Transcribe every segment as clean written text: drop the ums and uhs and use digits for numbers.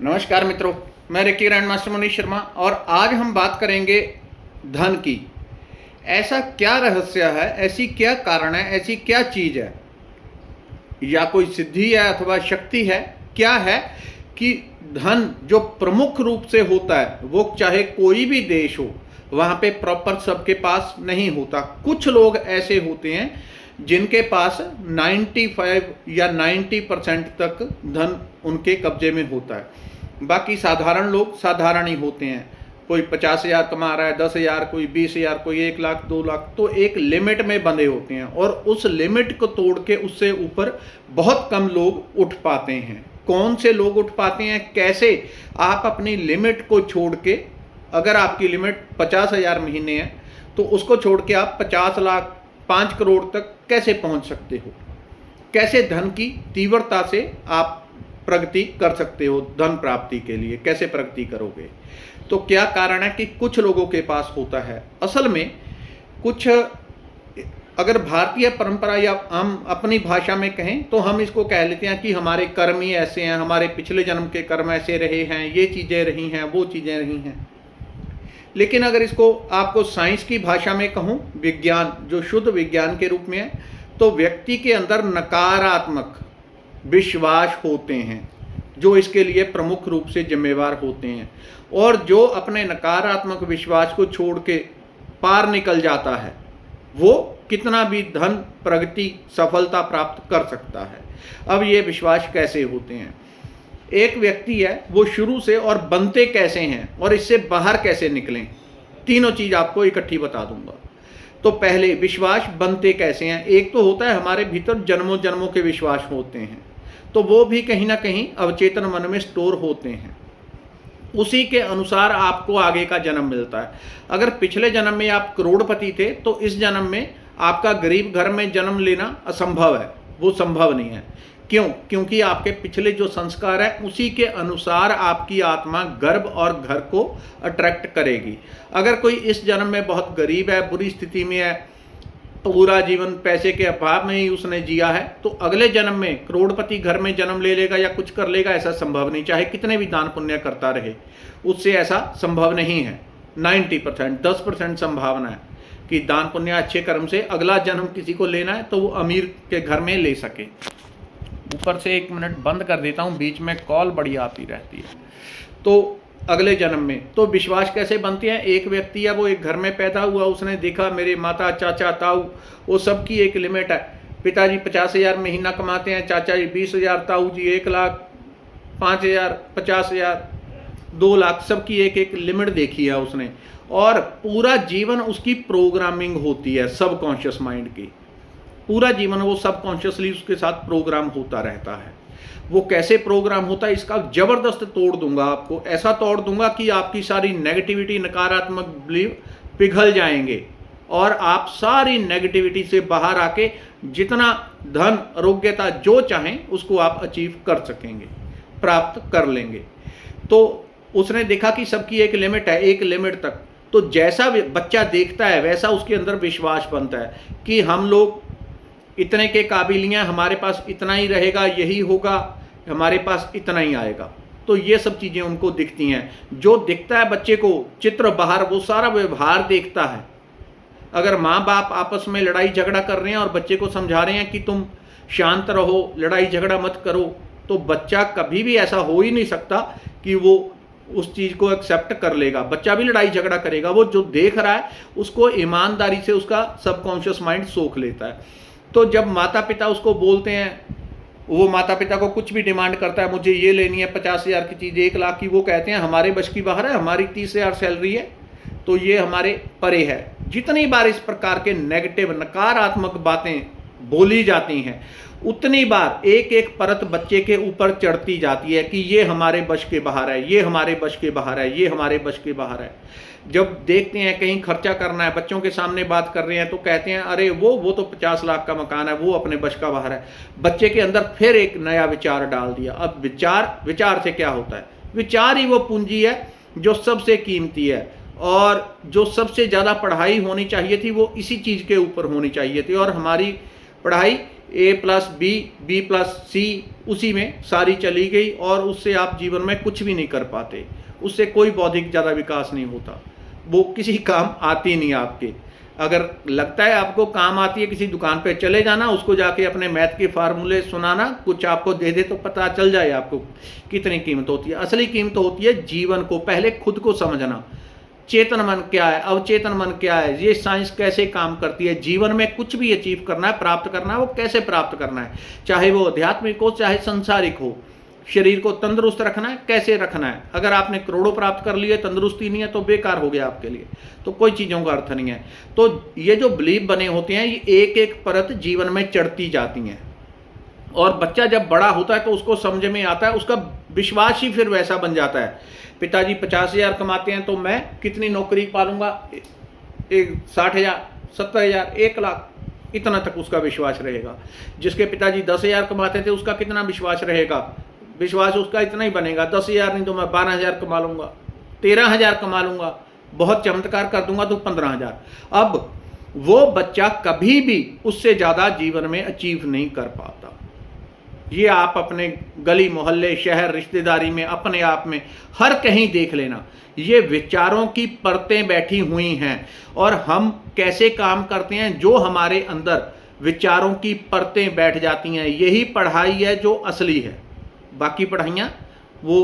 नमस्कार मित्रों, मैं Ricky grand master Manish Sharma और आज हम बात करेंगे धन की। ऐसा क्या रहस्य है, ऐसी क्या कारण है, ऐसी क्या चीज़ है या कोई सिद्धि है अथवा शक्ति है, क्या है कि धन जो प्रमुख रूप से होता है वो चाहे कोई भी देश हो वहाँ पे प्रॉपर सबके पास नहीं होता। कुछ लोग ऐसे होते हैं जिनके पास 95 या 90% तक धन उनके कब्जे में होता है। बाकी साधारण लोग साधारण ही होते हैं। कोई 50,000 कमा रहा है, 10,000, कोई 20,000, कोई 1 लाख 2 लाख, तो एक लिमिट में बंधे होते हैं और उस लिमिट को तोड़ के उससे ऊपर बहुत कम लोग उठ पाते हैं। कौन से लोग उठ पाते हैं, कैसे आप अपनी लिमिट को छोड़ के, अगर आपकी लिमिट 50,000 महीने है तो उसको छोड़ के आप 50 लाख 5 करोड़ तक कैसे पहुंच सकते हो, कैसे धन की तीव्रता से आप प्रगति कर सकते हो, धन प्राप्ति के लिए कैसे प्रगति करोगे। तो क्या कारण है कि कुछ लोगों के पास होता है। असल में कुछ, अगर भारतीय परंपरा या हम अपनी भाषा में कहें तो हम इसको कह लेते हैं कि हमारे कर्म ही ऐसे हैं, हमारे पिछले जन्म के कर्म ऐसे रहे हैं, ये चीज़ें रही हैं, वो चीज़ें रही हैं। लेकिन अगर इसको आपको साइंस की भाषा में कहूँ, विज्ञान जो शुद्ध विज्ञान के रूप में है, तो व्यक्ति के अंदर नकारात्मक विश्वास होते हैं जो इसके लिए प्रमुख रूप से जिम्मेवार होते हैं, और जो अपने नकारात्मक विश्वास को छोड़ के पार निकल जाता है वो कितना भी धन, प्रगति, सफलता प्राप्त कर सकता है। अब ये विश्वास कैसे होते हैं, एक व्यक्ति है वो शुरू से और बनते कैसे हैं और इससे बाहर कैसे निकलें, तीनों चीज़ आपको इकट्ठी बता दूंगा। तो पहले विश्वास बनते कैसे हैं। एक तो होता है हमारे भीतर जन्मों जन्मों के विश्वास होते हैं, तो वो भी कहीं ना कहीं अवचेतन मन में स्टोर होते हैं, उसी के अनुसार आपको आगे का जन्म मिलता है। अगर पिछले जन्म में आप करोड़पति थे तो इस जन्म में आपका गरीब घर में जन्म लेना असंभव है, वो संभव नहीं है। क्यों? क्योंकि आपके पिछले जो संस्कार है उसी के अनुसार आपकी आत्मा गर्भ और घर को अट्रैक्ट करेगी। अगर कोई इस जन्म में बहुत गरीब है, बुरी स्थिति में है, पूरा जीवन पैसे के अभाव में ही उसने जिया है, तो अगले जन्म में करोड़पति घर में जन्म ले लेगा या कुछ कर लेगा, ऐसा संभव नहीं। चाहे कितने भी दान पुण्य करता रहे, उससे ऐसा संभव नहीं है। 90%, 10% संभावना है कि दान पुण्य अच्छे कर्म से अगला जन्म किसी को लेना है तो वो अमीर के घर में ले सके। ऊपर से 1 मिनट बंद कर देता हूँ, बीच में कॉल बड़ी आती रहती है। तो अगले जन्म में तो विश्वास कैसे बनते हैं। एक व्यक्ति है वो एक घर में पैदा हुआ, उसने देखा मेरे माता, चाचा, ताऊ, वो सबकी एक लिमिट है। पिताजी 50,000 महीना कमाते हैं, चाचा जी 20,000, ताऊ जी 1 लाख, 5,000, 50,000, 2 लाख, सबकी एक एक लिमिट देखी है उसने, और पूरा जीवन उसकी प्रोग्रामिंग होती है सबकॉन्शियस माइंड की। पूरा जीवन वो सबकॉन्शियसली उसके साथ प्रोग्राम होता रहता है। वो कैसे प्रोग्राम होता है इसका जबरदस्त तोड़ दूंगा आपको, ऐसा तोड़ दूंगा कि आपकी सारी नेगेटिविटी, नकारात्मक बिलीव पिघल जाएंगे और आप सारी नेगेटिविटी से बाहर आके जितना धन, आरोग्यता जो चाहें उसको आप अचीव कर सकेंगे, प्राप्त कर लेंगे। तो उसने देखा कि सबकी एक लिमिट है, एक लिमिट तक। तो जैसा बच्चा देखता है वैसा उसके अंदर विश्वास बनता है कि हम लोग इतने के काबिल हैं, हमारे पास इतना ही रहेगा, यही होगा, हमारे पास इतना ही आएगा। तो ये सब चीज़ें उनको दिखती हैं। जो दिखता है बच्चे को चित्र बाहर, वो सारा व्यवहार देखता है। अगर माँ बाप आपस में लड़ाई झगड़ा कर रहे हैं और बच्चे को समझा रहे हैं कि तुम शांत रहो, लड़ाई झगड़ा मत करो, तो बच्चा कभी भी ऐसा हो ही नहीं सकता कि वो उस चीज़ को एक्सेप्ट कर लेगा। बच्चा भी लड़ाई झगड़ा करेगा। वो जो देख रहा है उसको ईमानदारी से उसका सबकॉन्शियस माइंड सोख लेता है। तो जब माता पिता उसको बोलते हैं, वो माता पिता को कुछ भी डिमांड करता है, मुझे ये लेनी है 50,000 की चीज़, 1 लाख की, वो कहते हैं हमारे बश की बाहर है, हमारी 30,000 सैलरी है, तो ये हमारे परे है। जितनी बार इस प्रकार के नेगेटिव, नकारात्मक बातें बोली जाती हैं, उतनी बार एक एक परत बच्चे के ऊपर चढ़ती जाती है कि ये हमारे बश के बाहर है, ये हमारे बश के बाहर है, ये हमारे बश के बाहर है। जब देखते हैं कहीं खर्चा करना है, बच्चों के सामने बात कर रहे हैं, तो कहते हैं अरे वो तो 50 लाख का मकान है, वो अपने बश का बाहर है। बच्चे के अंदर फिर एक नया विचार डाल दिया। अब विचार से क्या होता है, विचार ही वो पूंजी है जो सबसे कीमती है, और जो सबसे ज़्यादा पढ़ाई होनी चाहिए थी वो इसी चीज़ के ऊपर होनी चाहिए थी। और हमारी पढ़ाई A+B, B+C उसी में सारी चली गई और उससे आप जीवन में कुछ भी नहीं कर पाते, उससे कोई बौद्धिक ज़्यादा विकास नहीं होता, वो किसी काम आती नहीं आपके। अगर लगता है आपको काम आती है, किसी दुकान पे चले जाना, उसको जाके अपने मैथ के फार्मूले सुनाना, कुछ आपको दे दे तो पता चल जाए आपको कितनी कीमत होती है। असली कीमत होती है जीवन को पहले खुद को समझना, चेतन मन क्या है, अवचेतन मन क्या है, ये साइंस कैसे काम करती है, जीवन में कुछ भी अचीव करना है, प्राप्त करना है, वो कैसे प्राप्त करना है, चाहे वो आध्यात्मिक हो चाहे संसारिक हो। शरीर को तंदुरुस्त रखना है, कैसे रखना है। अगर आपने करोड़ों प्राप्त कर लिए, तंदुरुस्ती नहीं है, तो बेकार हो गया आपके लिए, तो कोई चीज़ों का अर्थ नहीं है। तो ये जो बिलीव बने होते हैं, ये एक एक परत जीवन में चढ़ती जाती हैं, और बच्चा जब बड़ा होता है तो उसको समझ में आता है, उसका विश्वास ही फिर वैसा बन जाता है। पिताजी 50,000 कमाते हैं तो मैं कितनी नौकरी पालूंगा, 60,000, 70,000, 1,00,000, इतना तक उसका विश्वास रहेगा। जिसके पिताजी 10,000 कमाते थे, उसका कितना विश्वास रहेगा, विश्वास उसका इतना ही बनेगा, 10,000 नहीं तो मैं 12,000 कमा लूंगा, 13,000 कमा लूंगा, बहुत चमत्कार कर दूंगा तो 15,000। अब वो बच्चा कभी भी उससे ज़्यादा जीवन में अचीव नहीं कर पाता। ये आप अपने गली मोहल्ले शहर रिश्तेदारी में अपने आप में हर कहीं देख लेना, ये विचारों की परतें बैठी हुई हैं। और हम कैसे काम करते हैं, जो हमारे अंदर विचारों की परतें बैठ जाती हैं, यही पढ़ाई है जो असली है। बाकी पढ़ाइयाँ वो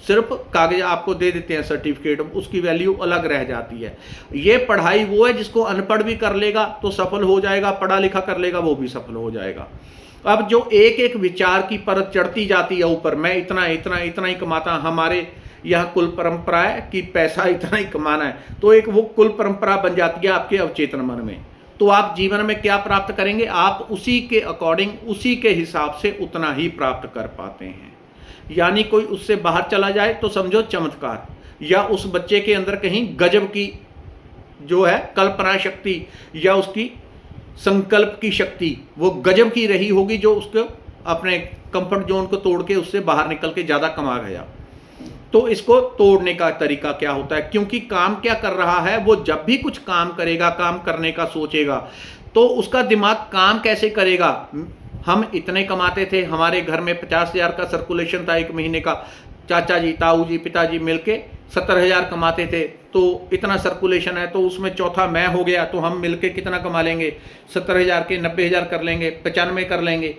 सिर्फ कागज आपको दे देते हैं सर्टिफिकेट, उसकी वैल्यू अलग रह जाती है। ये पढ़ाई वो है जिसको अनपढ़ भी कर लेगा तो सफल हो जाएगा, पढ़ा लिखा कर लेगा वो भी सफल हो जाएगा। अब जो एक एक विचार की परत चढ़ती जाती है ऊपर, मैं इतना इतना इतना ही कमाता, हमारे यहाँ कुल परंपरा है कि पैसा इतना ही कमाना है, तो एक वो कुल परंपरा बन जाती है आपके अवचेतन मन में। तो आप जीवन में क्या प्राप्त करेंगे, आप उसी के अकॉर्डिंग, उसी के हिसाब से उतना ही प्राप्त कर पाते हैं। यानी कोई उससे बाहर चला जाए तो समझो चमत्कार, या उस बच्चे के अंदर कहीं गजब की जो है कल्पना शक्ति या उसकी संकल्प की शक्ति वो गजब की रही होगी, जो उसको अपने कंफर्ट जोन को तोड़ के उससे बाहर निकल के ज़्यादा कमा गया। तो इसको तोड़ने का तरीका क्या होता है, क्योंकि काम क्या कर रहा है, वो जब भी कुछ काम करेगा, काम करने का सोचेगा, तो उसका दिमाग काम कैसे करेगा। हम इतने कमाते थे, हमारे घर में 50,000 का सर्कुलेशन था एक महीने का, चाचा जी, ताऊ जी, पिताजी मिलके 70,000 कमाते थे, तो इतना सर्कुलेशन है, तो उसमें चौथा मैं हो गया, तो हम मिलके कितना कमा लेंगे, 70,000 के 90,000 कर लेंगे, 95 कर लेंगे।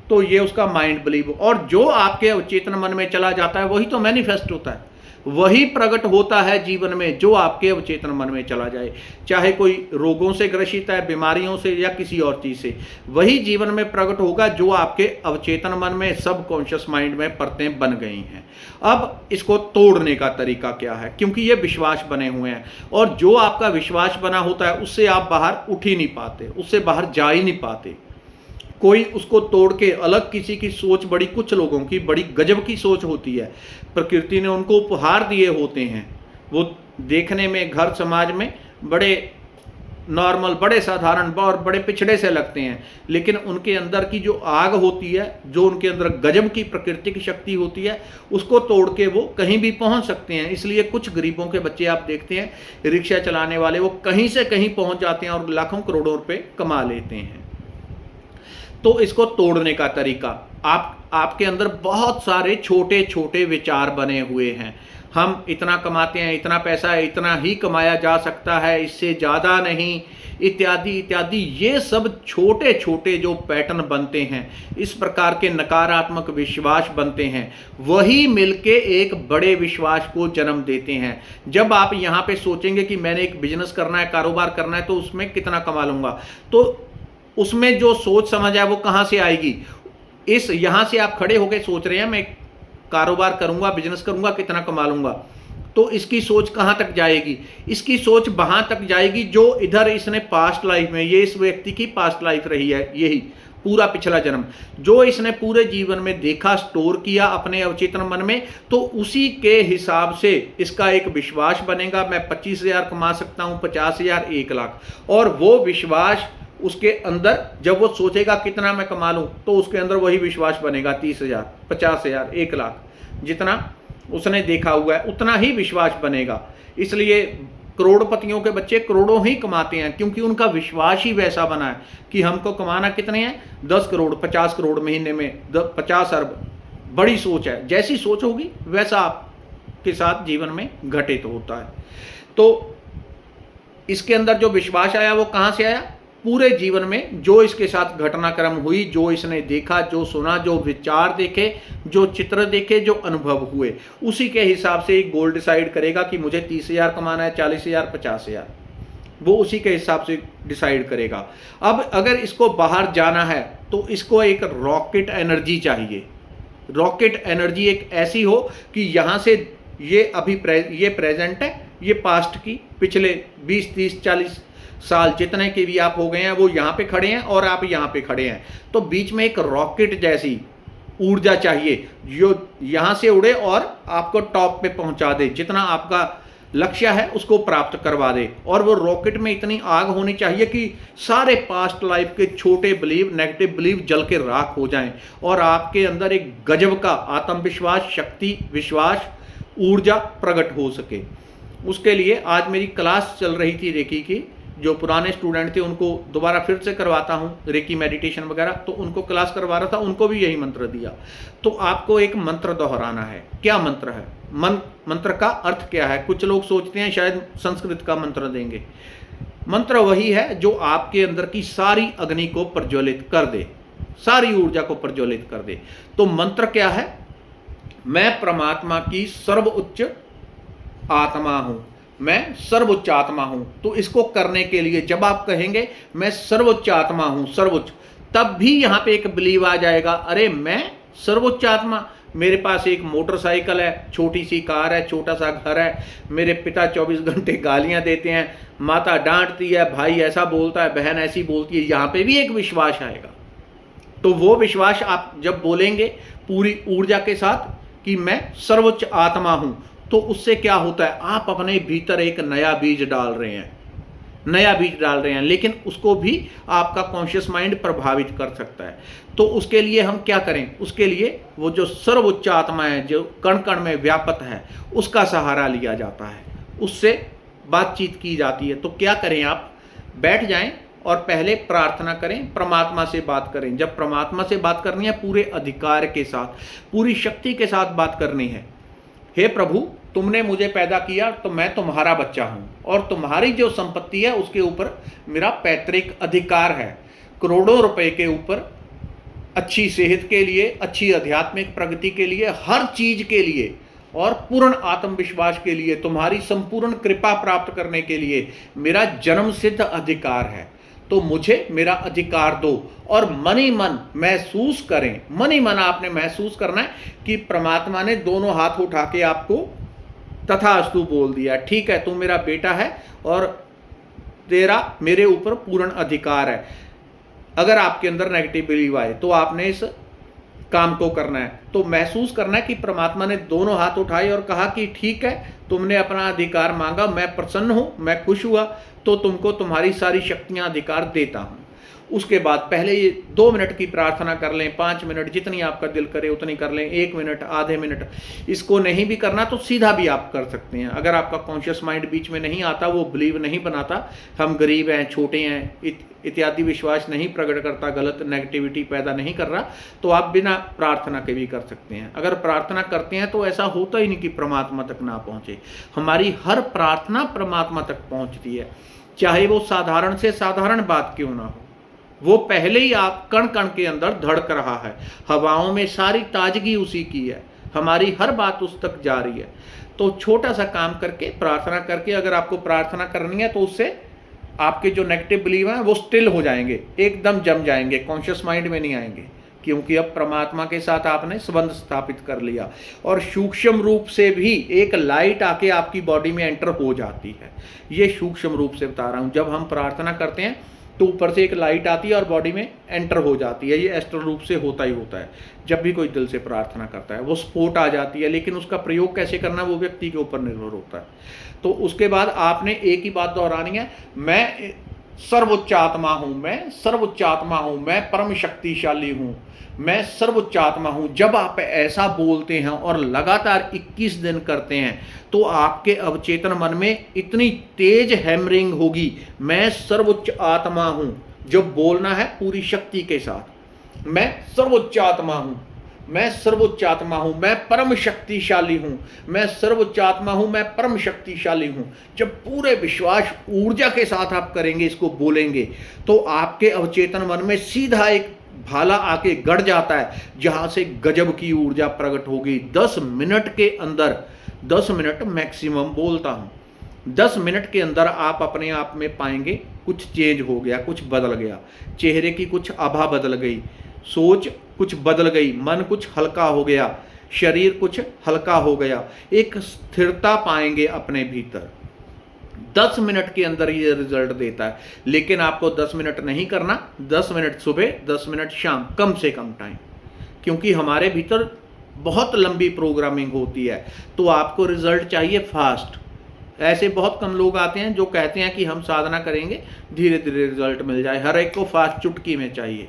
तो ये उसका माइंड बिलीव, और जो आपके अवचेतन मन में चला जाता है वही तो मैनिफेस्ट होता है, वही प्रकट होता है जीवन में, जो आपके अवचेतन मन में चला जाए। चाहे कोई रोगों से ग्रसित है, बीमारियों से या किसी और चीज़ से, वही जीवन में प्रकट होगा जो आपके अवचेतन मन में, सबकॉन्शियस माइंड में परतें बन गई हैं। अब इसको तोड़ने का तरीका क्या है, क्योंकि ये विश्वास बने हुए हैं, और जो आपका विश्वास बना होता है उससे आप बाहर उठ ही नहीं पाते, उससे बाहर जा ही नहीं पाते। कोई उसको तोड़ के अलग, किसी की सोच बड़ी, कुछ लोगों की बड़ी गजब की सोच होती है, प्रकृति ने उनको उपहार दिए होते हैं, वो देखने में घर समाज में बड़े नॉर्मल, बड़े साधारण और बड़े पिछड़े से लगते हैं, लेकिन उनके अंदर की जो आग होती है, जो उनके अंदर गजब की प्रकृति की शक्ति होती है, उसको तोड़ के वो कहीं भी पहुंच सकते हैं। इसलिए कुछ गरीबों के बच्चे आप देखते हैं, रिक्शा चलाने वाले, वो कहीं से कहीं पहुंच जाते हैं और लाखों करोड़ों रुपए कमा लेते हैं। तो इसको तोड़ने का तरीका, आपके अंदर बहुत सारे छोटे छोटे विचार बने हुए हैं। हम इतना कमाते हैं, इतना पैसा है, इतना ही कमाया जा सकता है, इससे ज़्यादा नहीं, इत्यादि इत्यादि। ये सब छोटे छोटे जो पैटर्न बनते हैं, इस प्रकार के नकारात्मक विश्वास बनते हैं, वही मिलके एक बड़े विश्वास को जन्म देते हैं। जब आप यहाँ पे सोचेंगे कि मैंने एक बिजनेस करना है, कारोबार करना है, तो उसमें कितना कमा लूँगा, तो उसमें जो सोच समझ है वो कहाँ से आएगी। इस यहाँ से आप खड़े होकर सोच रहे हैं मैं कारोबार करूँगा, बिजनेस करूँगा, कितना कमा लूँगा, तो इसकी सोच कहाँ तक जाएगी, इसकी सोच वहाँ तक जाएगी जो इधर इसने पास्ट लाइफ में, ये इस व्यक्ति की पास्ट लाइफ रही है, यही पूरा पिछला जन्म जो इसने पूरे जीवन में देखा, स्टोर किया अपने अवचेतन मन में, तो उसी के हिसाब से इसका एक विश्वास बनेगा। मैं 25,000 कमा सकता हूँ, 50,000, 1,00,000, और वो विश्वास उसके अंदर जब वो सोचेगा कितना मैं कमा लूँ, तो उसके अंदर वही विश्वास बनेगा। 30,000, 50,000, 1,00,000, जितना उसने देखा हुआ है उतना ही विश्वास बनेगा। इसलिए करोड़पतियों के बच्चे करोड़ों ही कमाते हैं, क्योंकि उनका विश्वास ही वैसा बना है कि हमको कमाना कितने हैं, 10 करोड़ 50 करोड़ महीने में, 50 अरब। बड़ी सोच है, जैसी सोच होगी वैसा आपके साथ जीवन में घटित होता है। तो इसके अंदर जो विश्वास आया वो कहाँ से आया? पूरे जीवन में जो इसके साथ घटनाक्रम हुई, जो इसने देखा, जो सुना, जो विचार देखे, जो चित्र देखे, जो अनुभव हुए, उसी के हिसाब से एक गोल डिसाइड करेगा कि मुझे 30,000 कमाना है, 40,000, 50,000, वो उसी के हिसाब से डिसाइड करेगा। अब अगर इसको बाहर जाना है तो इसको एक रॉकेट एनर्जी चाहिए। रॉकेट एनर्जी एक ऐसी हो कि यहाँ से ये अभी ये प्रेजेंट है, ये पास्ट की पिछले 20, 30, 40 साल जितने के भी आप हो गए हैं वो यहाँ पे खड़े हैं और आप यहाँ पे खड़े हैं, तो बीच में एक रॉकेट जैसी ऊर्जा चाहिए जो यहाँ से उड़े और आपको टॉप पे पहुँचा दे, जितना आपका लक्ष्य है उसको प्राप्त करवा दे। और वो रॉकेट में इतनी आग होनी चाहिए कि सारे पास्ट लाइफ के छोटे बिलीव, नेगेटिव बिलीव जल के राख हो जाएं और आपके अंदर एक गजब का आत्मविश्वास, शक्ति, विश्वास, ऊर्जा प्रकट हो सके। उसके लिए आज मेरी क्लास चल रही थी रेकी की, जो पुराने स्टूडेंट थे उनको दोबारा फिर से करवाता हूँ रेकी मेडिटेशन वगैरह, तो उनको क्लास करवा रहा था, उनको भी यही मंत्र दिया। तो आपको एक मंत्र दोहराना है। क्या मंत्र है? मंत्र का अर्थ क्या है? कुछ लोग सोचते हैं शायद संस्कृत का मंत्र देंगे। मंत्र वही है जो आपके अंदर की सारी अग्नि को प्रज्वलित कर दे, सारी ऊर्जा को प्रज्वलित कर दे। तो मंत्र क्या है? मैं परमात्मा की सर्वोच्च आत्मा हूं, मैं सर्वोच्च आत्मा हूं। तो इसको करने के लिए जब आप कहेंगे मैं सर्वोच्च आत्मा हूं, सर्वोच्च, तब भी यहां पे एक बिलीव आ जाएगा, अरे मैं सर्वोच्च आत्मा, मेरे पास एक मोटरसाइकिल है, छोटी सी कार है, छोटा सा घर है, मेरे पिता 24 घंटे गालियां देते हैं, माता डांटती है, भाई ऐसा बोलता है, बहन ऐसी बोलती है, यहां पे भी एक विश्वास आएगा। तो वो विश्वास आप जब बोलेंगे पूरी ऊर्जा के साथ कि मैं सर्वोच्च आत्मा हूं, तो उससे क्या होता है, आप अपने भीतर एक नया बीज डाल रहे हैं, नया बीज डाल रहे हैं, लेकिन उसको भी आपका कॉन्शियस माइंड प्रभावित कर सकता है। तो उसके लिए हम क्या करें? उसके लिए वो जो सर्वोच्च आत्मा है, जो कण कण में व्यापक है, उसका सहारा लिया जाता है, उससे बातचीत की जाती है। तो क्या करें? आप बैठ जाएं और पहले प्रार्थना करें, परमात्मा से बात करें। जब परमात्मा से बात करनी है पूरे अधिकार के साथ, पूरी शक्ति के साथ बात करनी है। हे प्रभु, तुमने मुझे पैदा किया तो मैं तुम्हारा बच्चा हूं और तुम्हारी जो संपत्ति है उसके ऊपर मेरा पैतृक अधिकार है। करोड़ों रुपए के ऊपर, अच्छी सेहत के लिए, अच्छी आध्यात्मिक प्रगति के लिए, हर चीज के लिए और पूर्ण आत्मविश्वास के लिए, तुम्हारी संपूर्ण कृपा प्राप्त करने के लिए मेरा जन्म सिद्ध अधिकार है। तो मुझे मेरा अधिकार दो। और मन ही मन महसूस करें, मन ही मन आपने महसूस करना है कि परमात्मा ने दोनों हाथ उठा के आपको तथास्तु बोल दिया, ठीक है तू मेरा बेटा है और तेरा मेरे ऊपर पूर्ण अधिकार है। अगर आपके अंदर नेगेटिव बिलीव आए तो आपने इस काम को करना है। तो महसूस करना है कि परमात्मा ने दोनों हाथ उठाए और कहा कि ठीक है, तुमने अपना अधिकार मांगा, मैं प्रसन्न हूं, मैं खुश हुआ, तो तुमको तुम्हारी सारी शक्तियां अधिकार देता हूं। उसके बाद पहले ये 2 मिनट की प्रार्थना कर लें, 5 मिनट, जितनी आपका दिल करे उतनी कर लें, 1 मिनट, आधे मिनट। इसको नहीं भी करना तो सीधा भी आप कर सकते हैं। अगर आपका कॉन्शियस माइंड बीच में नहीं आता, वो बिलीव नहीं बनाता, हम गरीब हैं, छोटे हैं इत्यादि विश्वास नहीं प्रकट करता, गलत नेगेटिविटी पैदा नहीं कर रहा, तो आप बिना प्रार्थना के भी कर सकते हैं। अगर प्रार्थना करते हैं तो ऐसा होता ही नहीं कि परमात्मा तक ना पहुँचे। हमारी हर प्रार्थना परमात्मा तक पहुँचती है, चाहे वो साधारण से साधारण बात क्यों ना हो। वो पहले ही आप कण कण के अंदर धड़क रहा है, हवाओं में सारी ताजगी उसी की है, हमारी हर बात उस तक जा रही है। तो छोटा सा काम करके, प्रार्थना करके, अगर आपको प्रार्थना करनी है तो उससे आपके जो नेगेटिव बिलीव हैं वो स्टिल हो जाएंगे, एकदम जम जाएंगे, कॉन्शियस माइंड में नहीं आएंगे, क्योंकि अब परमात्मा के साथ आपने संबंध स्थापित कर लिया। और सूक्ष्म रूप से भी एक लाइट आके आपकी बॉडी में एंटर हो जाती है। ये सूक्ष्म रूप से बता रहा हूँ। जब हम प्रार्थना करते हैं तो ऊपर से एक लाइट आती है और बॉडी में एंटर हो जाती है। ये एस्ट्रल रूप से होता ही होता है। जब भी कोई दिल से प्रार्थना करता है वो स्फोट आ जाती है, लेकिन उसका प्रयोग कैसे करना वो व्यक्ति के ऊपर निर्भर होता है। तो उसके बाद आपने एक ही बात दोहरानी है, मैं सर्वोच्च आत्मा हूँ, मैं सर्वोच्च आत्मा हूँ, मैं परम शक्तिशाली हूँ, मैं सर्वोच्च आत्मा हूं, जब आप ऐसा बोलते हैं और लगातार 21 दिन करते हैं तो आपके अवचेतन मन में इतनी तेज हैमरिंग होगी, मैं सर्वोच्च आत्मा हूं। जब बोलना है पूरी शक्ति के साथ, मैं सर्वोच्च आत्मा हूं, मैं सर्वोच्च आत्मा हूं, मैं परम शक्तिशाली हूं, मैं सर्वोच्च आत्मा हूं, मैं परम शक्तिशाली हूं। जब पूरे विश्वास ऊर्जा के साथ आप करेंगे, इसको बोलेंगे, तो आपके अवचेतन मन में सीधा एक भाला आके गड़ जाता है, जहां से गजब की ऊर्जा प्रकट होगी। 10 मिनट के अंदर, 10 मिनट मैक्सिमम बोलता हूं, 10 मिनट के अंदर आप अपने आप में पाएंगे कुछ चेंज हो गया, कुछ बदल गया, चेहरे की कुछ आभा बदल गई, सोच कुछ बदल गई, मन कुछ हल्का हो गया, शरीर कुछ हल्का हो गया, एक स्थिरता पाएंगे अपने भीतर। 10 मिनट के अंदर ये रिजल्ट देता है। लेकिन आपको 10 मिनट नहीं करना, 10 मिनट सुबह, 10 मिनट शाम, कम से कम टाइम, क्योंकि हमारे भीतर बहुत लंबी प्रोग्रामिंग होती है। तो आपको रिजल्ट चाहिए फास्ट। ऐसे बहुत कम लोग आते हैं जो कहते हैं कि हम साधना करेंगे धीरे धीरे रिजल्ट मिल जाए। हर एक को फास्ट चुटकी में चाहिए।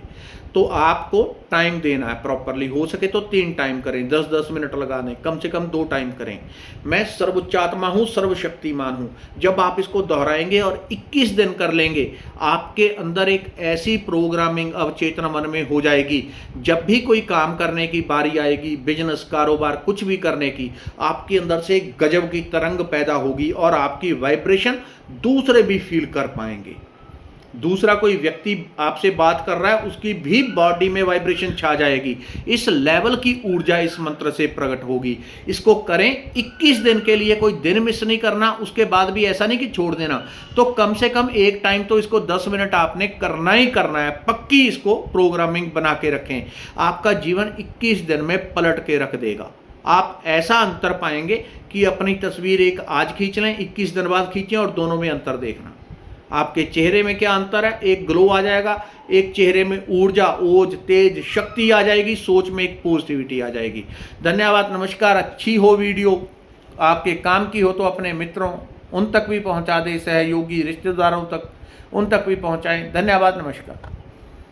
तो आपको टाइम देना है प्रॉपरली, हो सके तो 3 टाइम करें, 10-10 मिनट लगा दें, कम से कम 2 टाइम करें। मैं सर्वोच्च आत्मा हूँ, सर्वशक्तिमान हूँ। जब आप इसको दोहराएंगे और 21 दिन कर लेंगे, आपके अंदर एक ऐसी प्रोग्रामिंग अवचेतन मन में हो जाएगी, जब भी कोई काम करने की बारी आएगी, बिजनेस, कारोबार, कुछ भी करने की, आपके अंदर से एक गजब की तरंग पैदा होगी और आपकी वाइब्रेशन दूसरे भी फील कर पाएंगे। दूसरा कोई व्यक्ति आपसे बात कर रहा है, उसकी भी बॉडी में वाइब्रेशन छा जाएगी। इस लेवल की ऊर्जा इस मंत्र से प्रकट होगी। इसको करें 21 दिन के लिए, कोई दिन मिस नहीं करना। उसके बाद भी ऐसा नहीं कि छोड़ देना। तो कम से कम एक टाइम तो इसको 10 मिनट आपने करना ही करना है। पक्की इसको प्रोग्रामिंग बना के रखें। आपका जीवन 21 दिन में पलट के रख देगा। आप ऐसा अंतर पाएंगे कि अपनी तस्वीर एक आज खींच लें, 21 दिन बाद खींचें और दोनों में अंतर देखना। आपके चेहरे में क्या अंतर है, एक ग्लो आ जाएगा, एक चेहरे में ऊर्जा, ओज, तेज, शक्ति आ जाएगी, सोच में एक पॉजिटिविटी आ जाएगी। धन्यवाद, नमस्कार। अच्छी हो वीडियो, आपके काम की हो तो अपने मित्रों उन तक भी पहुंचा दें, सहयोगी, रिश्तेदारों तक, उन तक भी पहुंचाएं। धन्यवाद, नमस्कार।